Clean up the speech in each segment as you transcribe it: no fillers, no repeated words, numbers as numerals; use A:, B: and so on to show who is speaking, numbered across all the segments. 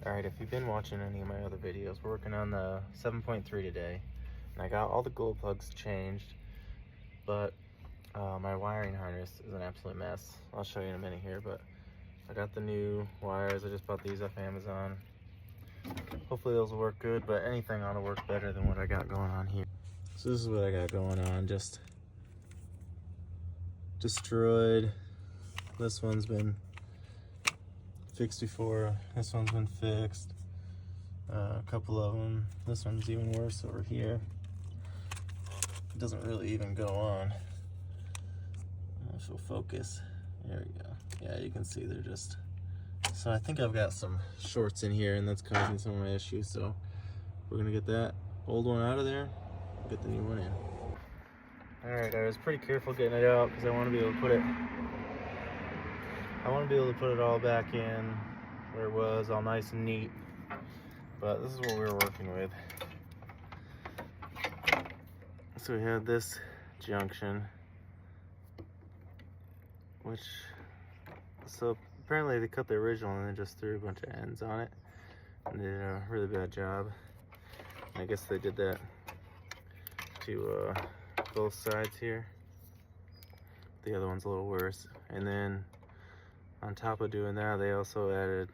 A: Alright, if you've been watching any of my other videos, we're working on the 7.3 today. And I got all the glow plugs changed, but my wiring harness is an absolute mess. I'll show you in a minute here, but I got the new wires. I just bought these off Amazon. Hopefully those will work good, but anything ought to work better than what I got going on here. So this is what I got going on, just destroyed. This one's been fixed before. This one's been fixed. A couple of them. This one's even worse over here. It doesn't really even go on. If we'll focus. There we go. Yeah, you can see they're just... So I think I've got some shorts in here and that's causing some of my issues. So we're gonna get that old one out of there, get the new one in. Alright, I was pretty careful getting it out because I want to be able to put it all back in where it was, all nice and neat. But this is what we were working with. So we had this junction, so apparently they cut the original and then just threw a bunch of ends on it. And they did a really bad job. I guess they did that to both sides here. The other one's a little worse. And then on top of doing that, they also added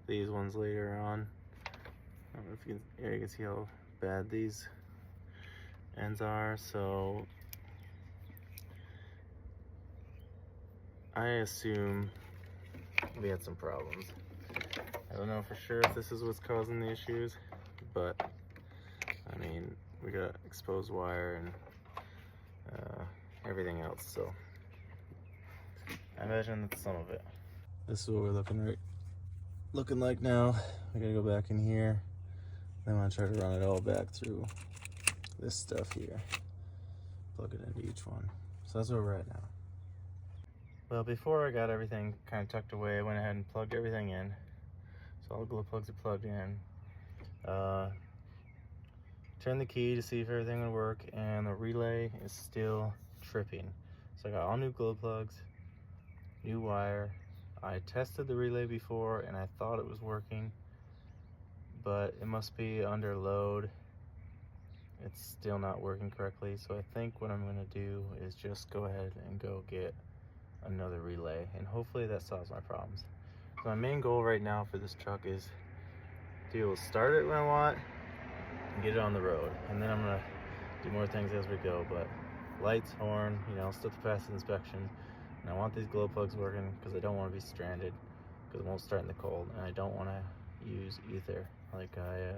A: these ones later on. I don't know if you can, you can see how bad these ends are. So I assume we had some problems. I don't know for sure if this is what's causing the issues, but I mean, we got exposed wire and everything else, so I imagine that's some of it. This is what we're looking like now. I gotta go back in here. Then I'm gonna try to run it all back through this stuff here. Plug it into each one. So that's where we're at now. Well, before I got everything kind of tucked away, I went ahead and plugged everything in. So all the glow plugs are plugged in. Turned the key to see if everything would work, and the relay is still tripping. So I got all new glow plugs, new wire. I tested the relay before and I thought it was working, but it must be under load. It's still not working correctly. So I think what I'm gonna do is just go ahead and go get another relay, and hopefully that solves my problems. So my main goal right now for this truck is to be able to start it when I want and get it on the road, and then I'm gonna do more things as we go. But lights, horn, you know, still to pass the inspection, and I want these glow plugs working because I don't want to be stranded because it won't start in the cold, and I don't want to use ether like I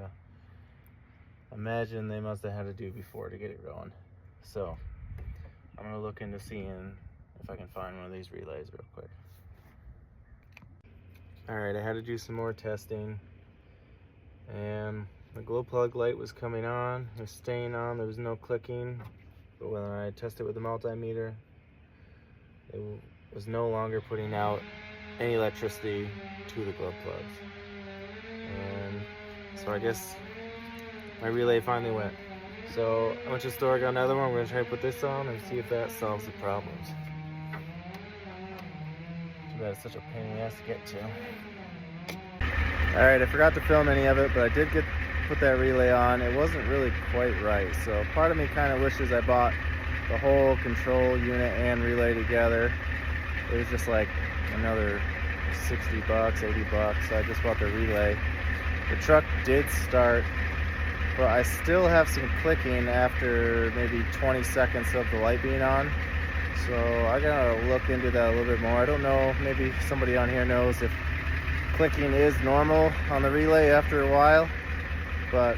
A: imagine they must have had to do before to get it going. So I'm gonna look into seeing if I can find one of these relays real quick. Alright, I had to do some more testing, and the glow plug light was coming on, it was staying on, there was no clicking, but when I tested with the multimeter, it was no longer putting out any electricity to the glow plugs. And so I guess my relay finally went. So I went to the store, got another one. We're gonna try to put this on and see if that solves the problems. Too bad it's such a pain in the ass to get to. Alright, I forgot to film any of it, but I did put that relay on. It wasn't really quite right, so part of me kind of wishes I bought the whole control unit and relay together. It was just like another 60 bucks, 80 bucks, so I just bought the relay. The truck did start, but I still have some clicking after maybe 20 seconds of the light being on. So I gotta look into that a little bit more. I don't know, maybe somebody on here knows if clicking is normal on the relay after a while, but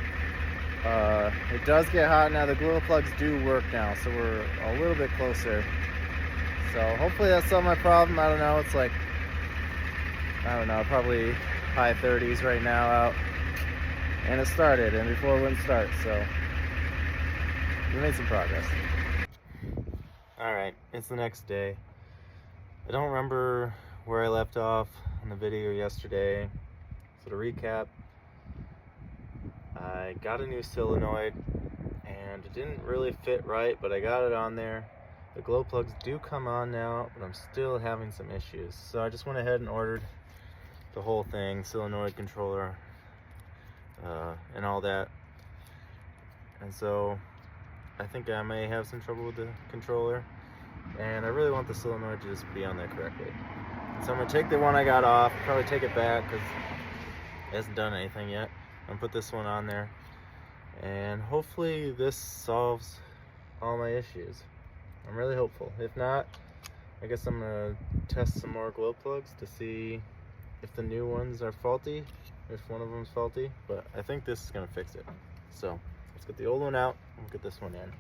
A: it does get hot now. The glow plugs do work now, so we're a little bit closer. So hopefully that solved my problem. I don't know, it's like, I don't know, probably high 30s right now out. And it started, and before it wouldn't start, so we made some progress. Alright, it's the next day. I don't remember where I left off in the video yesterday. So to recap, I got a new solenoid and it didn't really fit right, but I got it on there. The glow plugs do come on now, but I'm still having some issues. So I just went ahead and ordered the whole thing, solenoid controller, and all that. And so I think I may have some trouble with the controller, and I really want the solenoid to just be on there correctly. So I'm gonna take the one I got off, probably take it back because it hasn't done anything yet. I'm gonna put this one on there, and hopefully this solves all my issues. I'm really hopeful. If not, I guess I'm gonna test some more glow plugs to see if the new ones are faulty, if one of them's faulty, but I think this is gonna fix it. So let's get the old one out and get this one in.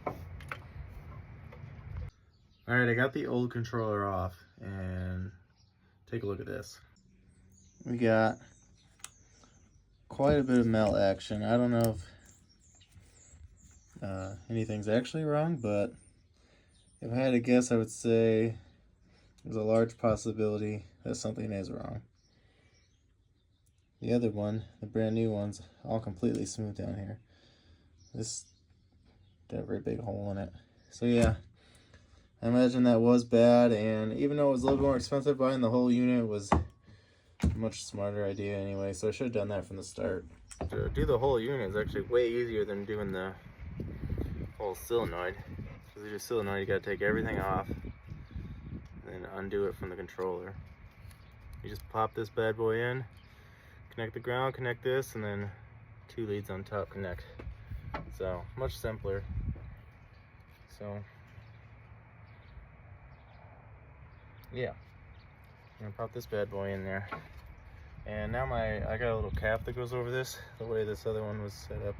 A: All right, I got the old controller off, and take a look at this. We got quite a bit of melt action. I don't know if anything's actually wrong, but if I had to guess, I would say there's a large possibility that something is wrong. The other one, the brand new one's all completely smooth down here. This got a very big hole in it. So yeah, I imagine that was bad, and even though it was a little more expensive, buying the whole unit was a much smarter idea anyway, so I should have done that from the start. To do the whole unit is actually way easier than doing the whole solenoid. Because with your solenoid, you gotta take everything off and then undo it from the controller. You just pop this bad boy in, connect the ground, connect this, and then 2 leads on top connect. So much simpler. So yeah, I'm gonna pop this bad boy in there, and now I got a little cap that goes over this. The way this other one was set up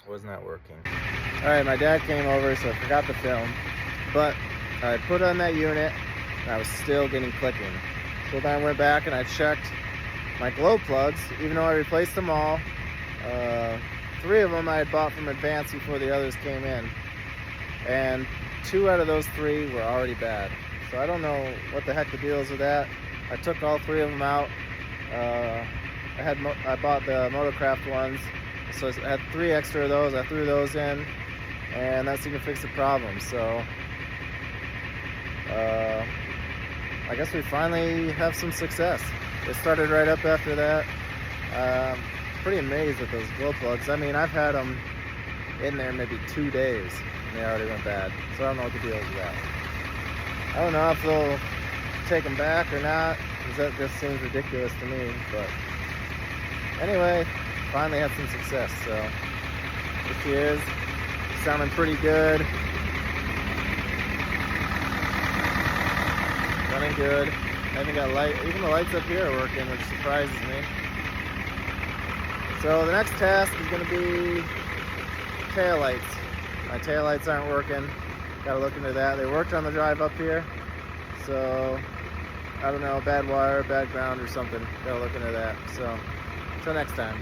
A: was not working. All right, my dad came over, so I forgot the film, but I put on that unit and I was still getting clicking. So then I went back and I checked my glow plugs, even though I replaced them all. 3 of them I had bought from Advance before the others came in, and 2 out of those 3 were already bad. So I don't know what the heck the deal is with that. I took all 3 of them out. I bought the Motocraft ones, so I had 3 extra of those. I threw those in, and that seemed to fix the problem. So I guess we finally have some success. It started right up after that. Pretty amazed at those glow plugs. I mean, I've had them in there maybe 2 days and they already went bad. So I don't know what the deal is with that. I don't know if they'll take them back or not, because that just seems ridiculous to me. But anyway, finally had some success. So here she is, sounding pretty good, running good. I haven't got light, even the lights up here are working, which surprises me. So the next task is going to be taillights. My taillights aren't working. Got to look into that. They worked on the drive up here, so I don't know, bad wire, bad ground or something. Got to look into that. So until next time.